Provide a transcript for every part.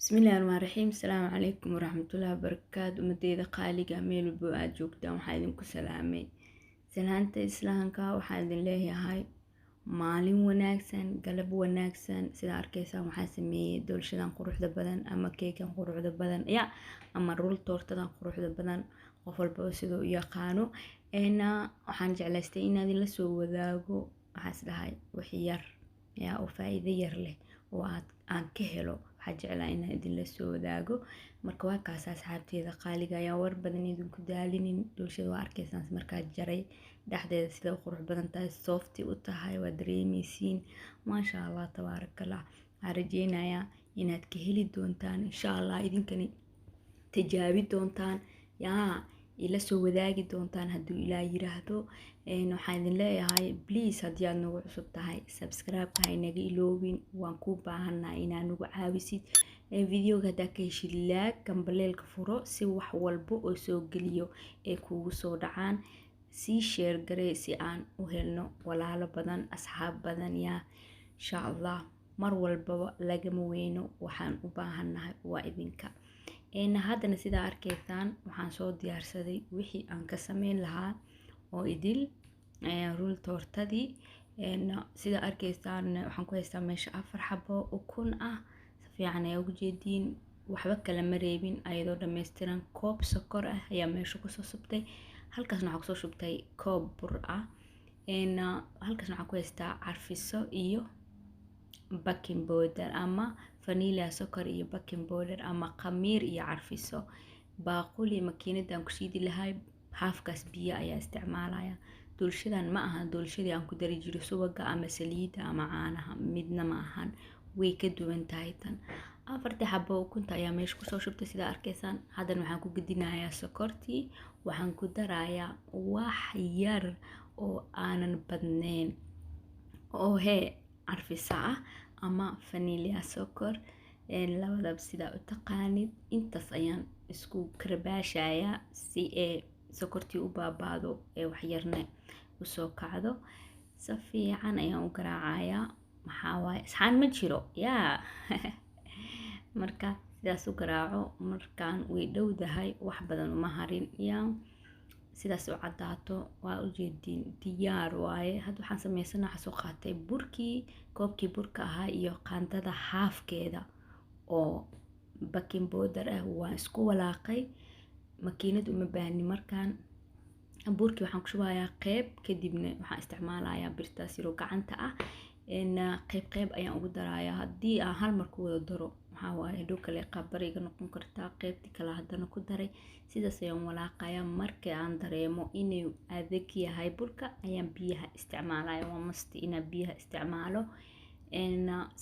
Bismillahirrahmanirrahiim. Asalaamu calaykum waraxmatullaahi wabarakaatu. Umadeyda qaaliga meel walbo aad joogtaan waxaa idinku salaamay salaanta islaamka. waxaa idin leeyahay maalin wanaagsan, galab wanaagsan. sida arkaysaan waxaa sameeyay doolshadan quruxda badan ama keekan quruxda badan ama rul toortadan quruxda badan, qof walba sidoo u yaqaano. waxaan jeclaystay in aan la soo wadaago waxaas dhahay wax yar oo faa'iido yar leh oo aan ka helo. waxaan jeclaa inaan idin la soo wadaago. marka waa kaas asxaabteeda qaaliga ayaa war badan idinku daalinin. doolshada waa arkaysaan markaa jaray dhexdeeda sida qurux badan tahay, softi u tahay, waa dareemaysiin. maasha allah tabaarakallah. waxaan rajeynayaa inaad ka heli doontaan insha allah, idinkani tijaabi doontaan ila soo wadaagi doontaan hadduu ilaah yiraahdo. waxaan idin leeyahay please haddii aad nagu cusub tahay subscribe ha inaga iloobin, waan ku baahannahay inaad nagu caawisid. videoga haddaa ka heshid laag gambaleelka furo si wax walbo oo soo geliyo ee kugu soo dhacaan. sii share garee si aan u helno walaalo badan, asxaab badan. insha allah mar walbaba lagama weyno, waxaan u baahannahay waa idinka. haddana sidaa arkaysaan waxaan soo diyaarsaday wixii aan ka sameyn lahaa oo idil rul toortadii. sida arkaysaan waxaan ku haystaa meesha 4 xabo ukun ah, si fiican ayaa ugu jeediin, waxba kala ma reebin, ayadoo dhammaystiran. koob sokor ah ayaa meesha kusoo shubtay, halkaasna waxaan kusoo shubtay koob bur ah. halkaasna waxaan ku haystaa carfiso iyo baking powder ama vanilla sokor iyo baking powder ama khamiir iyo carfiso. baaquli makiinadaan ku shiidi lahay halfkaas biyo ayaa isticmaalaya. doolshadan ma aha doolshadii aan ku dari jiray subaga ama saliida ama caanaha, midna ma ahan, way ka duwan tahay tan. 4 xabo ukunta ayaa meesha kusoo shubtay sida arkaysaan. haddana waxaan ku gedinayaa sokortii, waxaan ku darayaa wax yar oo aanan badnayn oo carfiso ah ama vanilla sokor, labadaba sidaa u taqaanid. intaas ayaan isku karbaashayaa si sokortii u baabaado wax yarna u soo kacdo. si fiican ayaan u garaacayaa, maxaa waaye isxaan ma jiro marka sidaas u garaaco. markaan way dhowdahay, wax badan uma harin sidaas u cadaato. waa u jeediin diyaar waaye. hadda waxaan sameysana, waxaan soo qaatay burkii, koobkii burka ahaa iyo qaandada haafkeeda oo baking powder ah, waan isku walaaqay. makiinad uma baahni markaan. burkii waxaan ku shubayaa qeyb, kadibna waxaan isticmaalayaa birtaas yaro gacanta ah. qeyb ayaan ugu darayaa. haddii aan hal mar ku wada daro waxaa waaye dhow kale qabbariga noqon kartaa. qeybtii kale haddana ku daray, sidaas ayaan walaaqayaa. markii aan dareemo inuu adag yahay burka ayaan biyaha isticmaalaya. waa masti inaan biyaha isticmaalo.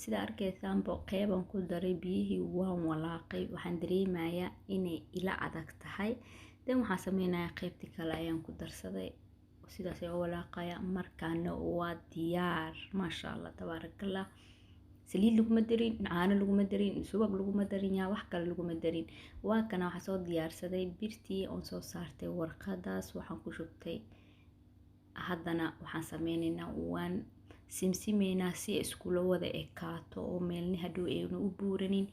sida arkaysaanba qeybaan ku daray biyihii, waan walaaqay. waxaan dareemayaa inay ila adag tahay. dan waxaan sameynayaa qeybtii kale ayaan ku darsaday, sidaas ayaan walaaqaya. markaana waa diyaar. maasha allah tabaarakallah. saliid laguma darin, caano laguma darin, subag laguma darin, wax kale laguma darin. waa kana waxaan soo diyaarsaday birtii oon soo saartay warqadaas, waxaan ku shubtay. haddana waxaan sameynaynaa waan simsimeynaa si iskula wada ekaato oo meelna hadhow aynu u buuranin,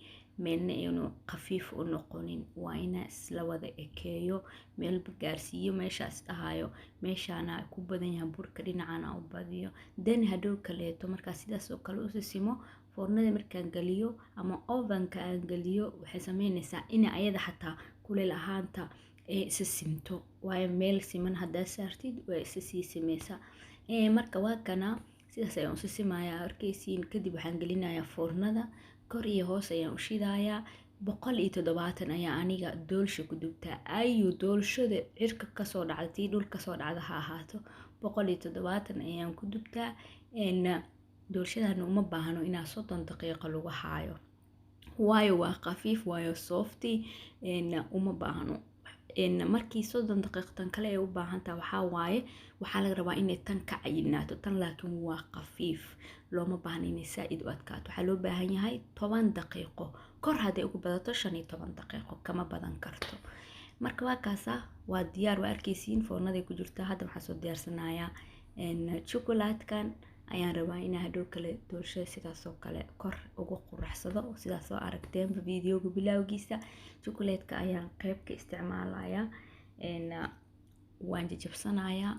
meelna aynu khafiif u noqonin. waa inaa isla wada ekeeyo, meelba gaarsiiyo meeshaas dhahayo meeshaana ku badan yahay burka, dhinacana u badiyo. dan hadhow kaleeto markaa sidaas oo kale u sisimo, foornada markaan geliyo ama ovenka aan geliyo, waxay sameynaysaa in ayada xataa kuleel ahaanta isa simto. waayo meel siman haddaa saartid waa isa sii simeysa. marka waa kana sidaas ayaan u sisimayaa arkaysiin. kadib waxaan gelinayaa foornada, kor iyo hoos ayaan u shidayaa. 170 ayaa aniga doolsha ku dubtaa. ayuu doolshada cirka kasoo dhacda tii dhul kasoo dhacda ha ahaato, 170 ayaan ku dubtaa. doolshadana uma baahno inaa 30 daqiiqo lagu haayo, waayo waa khafiif, waayo softi, uma baahno. markii 30 daqiiqatan kale ay u baahantaa waxaa waaye, waxaa laga rabaa inay tan ka cayinaato. tan laakiin waa khafiif, looma baahna inay saaid u adkaato. waxaa loo baahan yahay 10 daqiiqo, kor hadday ugu badato 15 daqiiqo, kama badan karto. marka waa kaasa, waa diyaar. waa arkaysiin foornaday ku jirtaa. hadda waxaan soo diyaarsanayaa chocolatekan ayaan rabaa inaan hadhow kale doolshada sidaas oo kale kor ugu quraxsado sidaas oo aragteenba videoga bilowgiisa. Chocolate-ka ayaan qayb ka isticmaalayaa waan jajabsanayaa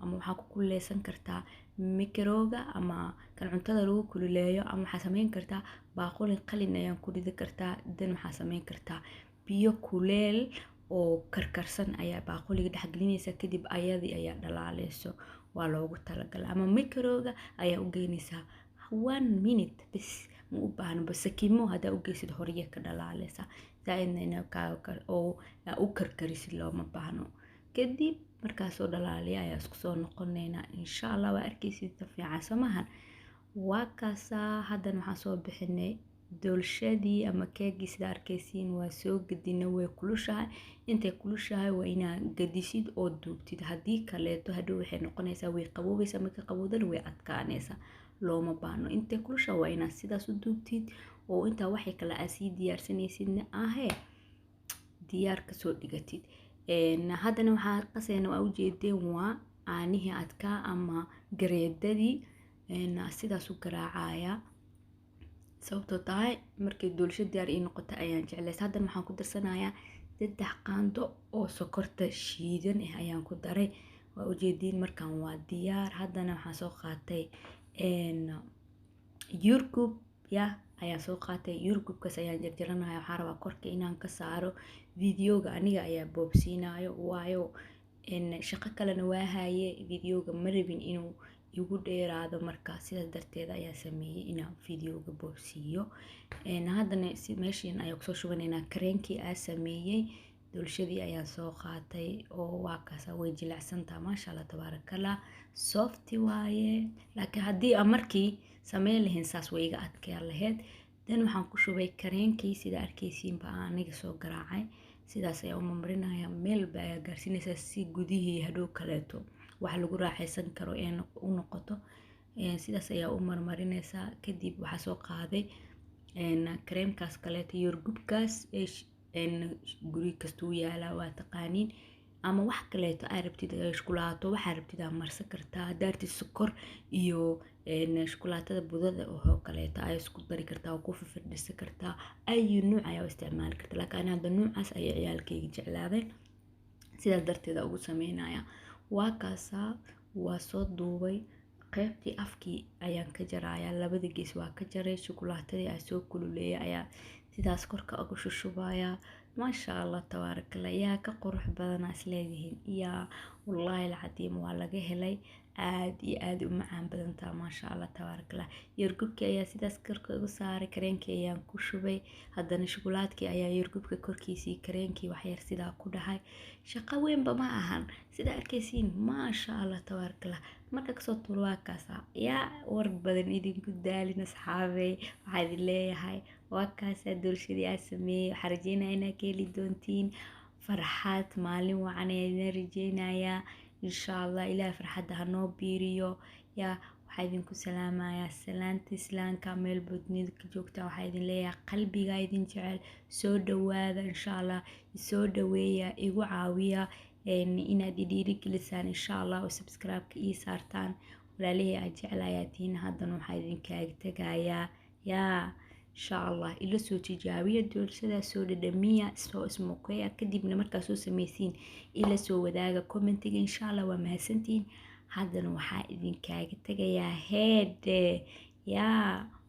ama waxaa ku kululeysan kartaa mikrowga ama kan cuntada lagu kululeeyo, ama waxaa sameyn kartaa baaquli qalin ayaan ku ridi kartaa. dan waxaa sameyn kartaa biyo kuleel oo karkarsan ayaa baaquliga dhex gelinaysa, kadib ayadii ayaa dhalaaleyso, waa loogu talagalay. Ama mikrowga ayaa u geynaysaa 1 minute bas, ma u baahno basakimo hadaa u geysid horiye ka dhalaaleysa, zaaidna inaa u karkarisid looma baahno. kadib markaasoo dhalaaliya ayaa isku soo noqonaynaa insha Allah. waa arkaysid fiican somahan. waa kaasaa haddana waxaan soo bixinay doolshadii ama keegii sida arkaysiin. waa soo gadina, way kulushahay. intay kulushahay waa inaa gadisid oo duubtid, haddii kaleeto hadhow waxay noqonaysaa way qaboobaysaa, marka qaboodana way adkaanaysaa, looma baahno. intay kulushahay waa inaa sidaas u duubtid, oo intaa waxay kale aa sii diyaarsanaysidna ahee diyaar kasoo dhigatid. haddana waxaa qasayna waa ujeedeen waa caanihii adkaa ama gareedadii sidaas u garaacaya, sababtoo tahay markay doolsho diyaar ii noqoto ayaan jeclaysa. haddana waxaan ku darsanayaa 3 qaando oo sokorta shiidan ayaan ku daray. waa ujeediin markaan waa diyaar. haddana waxaan soo qaatay yurgub ayaan soo qaatay. yurgubkaas ayaan jarjaranaya, waxaa rabaa korka inaan ka saaro. videoga aniga ayaa boobsiinayo, waayo shaqo kalena waa haye, videoga ma rabin inuu igu dheeraado, marka sidaas darteed ayaa sameeyay inaan videoga boobsiiyo. haddana meeshan ayaan kusoo shubanaynaa kareenkii aan sameeyay. doolshadii ayaan soo qaatay oo waa kaasa, way jilicsantaa maasha Allah tabaarakallah, soft waaye. laakiin haddii aan markii sameyn lahayn saas way iga adkaan lahayd. dan waxaan ku shubay kareenkii sida arkaysiin ba aniga soo garaacay. sidaas ayaa u marinayaa, meel baa ayaa gaarsiinaysaa si gudihii hadhow kaleeto wax lagu raaxaysan karo ee u noqoto. sidaas ayaa u marmarinaysaa. kadib waxaa soo qaaday kareemkaas kaleeto, yurgubkaas guri kastuu yaalaa waa taqaaniin, ama wax kaleeto aa rabtid, shukulaato waxaa rabtid aa marsan kartaa. hadaa rabtid sokor iyo shukulaatada budada oo kaleeto ayaa isku dari kartaa, oo ku firdhisan kartaa. ayu nuuc ayaa u isticmaali kartaa, laakiin ana hadda nuucaas ayay ciyaalkayga jeclaadeen, sidaas darteed ugu sameynaya. waa kaasaa, waa soo duubay. qaybtii afkii ayaan ka jarayaa, labada gees waa ka jaray. shukulaatadii aan soo kululeeyay ayaa sidaas korka ugu shushubaya. maasha Allah tabaarakallah, yaa ka qurux badanaa isleedihiin. yaa wallaahi alcadiim waa laga helay, aad iyo aad u macaan badantaa maasha Allah tabaarakallah. yurgubkii ayaa sidaas korka ugu saaray, kareenkii ayaan ku shubay. haddana shukulaadkii ayaa yurgubka korkiisii kareenkii waxyar sidaa ku dhahay. shaqo weynba ma ahan, sida arkaysiin maasha Allah tabaarakallah. marka kasoo tuuro waa kaasa. yaa war badan idinku daalin asxaabey, waxaa idin leeyahay waa kaasaa doolshadii aan sameeyey. waxaa rajeynaya inaa ka heli doontiin farxad, maalin wacan ayaan rajeynayaa insha Allah. ilaahay farxadda hanoo biiriyo. waxaa idinku salaamayaa salaanta islaamka, meel badnida ka joogta. waxaa idin leeyahay qalbiga idin jecel, soo dhawaada insha Allah. soo dhaweeya, igu caawiya inaad dhiirigelisaan insha Allah, oo subscribe-ka ii saartaan. walaalihii aad jeclayaatiin. haddana waxaa idinkaaga tagayaa insha Allah. ila soo tijaabiya doolshada, soo dhadhamiya, soo ismuuqeeya, kadibna markaa soo sameysiin ila soo wadaaga commentiga insha Allah. waa mahadsantiin. haddana waxaa idinkaaga tagayaa heede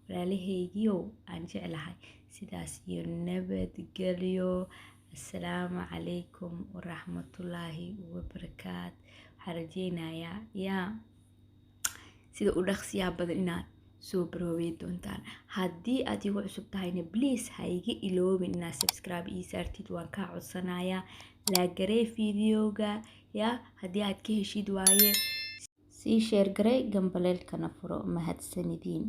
walaalahaygiyo aan jeclahay, sidaas iyo nabadgelyo. assalaamu calaykum waraxmatullaahi wabarakaat. waxaan rajeynayaa sida u dhaqsiyaa badan inaad soo baroobey doontaan. haddii aad igu cusub tahayna please ha iga iloobin inaad subscribe ii saartid, waan kaa codsanayaa. laagaree videoga haddii aad ka heshid waaye, sii sheer garey, gambaleelkana furo. mahadsanidin.